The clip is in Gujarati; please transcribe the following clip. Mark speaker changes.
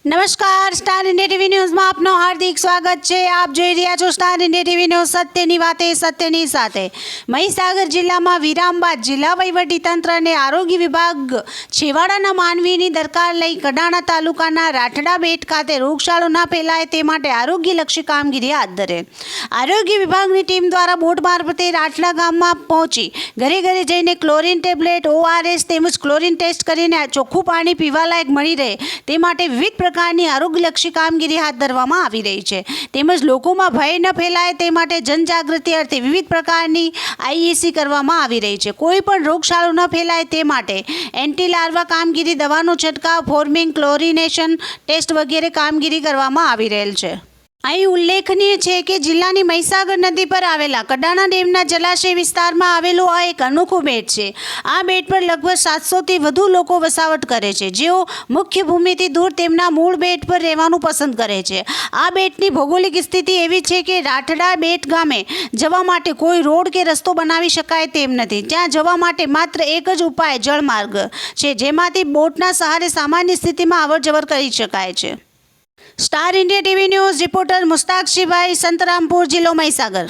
Speaker 1: નમસ્કાર, સ્ટાર ઇન્ડિયા ટીવી ન્યૂઝમાં આપનું હાર્દિક સ્વાગત છે। આપ જોઈ રહ્યા છો સ્ટાર ઇન્ડિયા ટીવી ન્યૂઝ, સત્યની વાતે સત્યની સાથે। મહીસાગર જિલ્લામાં વિરામ બાદ જિલ્લા વહીવટીતંત્ર અને આરોગ્ય વિભાગ છેવાડાના માનવીની દરકાર લઈ કડાણા તાલુકાના રાઠડા બેટ ખાતે રોગચાળો ન ફેલાય તે માટે આરોગ્યલક્ષી કામગીરી હાથ ધરેલ। આરોગ્ય વિભાગની ટીમ દ્વારા બોટ મારફતે રાઠડા ગામમાં પહોંચી ઘરે ઘરે જઈને ક્લોરીન ટેબ્લેટ, ORS તેમજ ક્લોરીન ટેસ્ટ કરીને ચોખ્ખું પાણી પીવાલાયક મળી રહે તે માટે વિવિધ પ્રકારની આરોગ્યલક્ષી કામગીરી હાથ ધરવામાં આવી રહી છે। તેમજ લોકોમાં ભય ન ફેલાય તે માટે જનજાગૃતિ અર્થે વિવિધ પ્રકારની IEC કરવામાં આવી રહી છે। કોઈ પણ રોગચાળો ન ફેલાય તે માટે એન્ટી લાર્વા કામગીરી, દવાનો છંટકાવ, ફોર્મિંગ, ક્લોરિનેશન ટેસ્ટ વગેરે કામગીરી કરવામાં આવી રહેલ છે। અહીં ઉલ્લેખનીય છે કે જિલ્લાની મહીસાગર નદી પર આવેલા કડાણા ડેમના જલાશય વિસ્તારમાં આવેલો આ એક અનોખો બેટ છે। આ બેટ પર લગભગ 700થી વધુ લોકો વસાવટ કરે છે, જેઓ મુખ્ય ભૂમિથી દૂર તેમના મૂળ બેટ પર રહેવાનું પસંદ કરે છે। આ બેટની ભૌગોલિક સ્થિતિ એવી છે કે રાઠડા બેટ ગામે જવા માટે કોઈ રોડ કે રસ્તો બનાવી શકાય તેમ નથી। ત્યાં જવા માટે માત્ર એક જ ઉપાય જળમાર્ગ છે, જેમાંથી બોટના સહારે સામાન્ય સ્થિતિમાં અવરજવર કરી શકાય છે। Star India TV news reporter Mustak Shibhai, Santrampur, જિલ્લો મહીસાગર।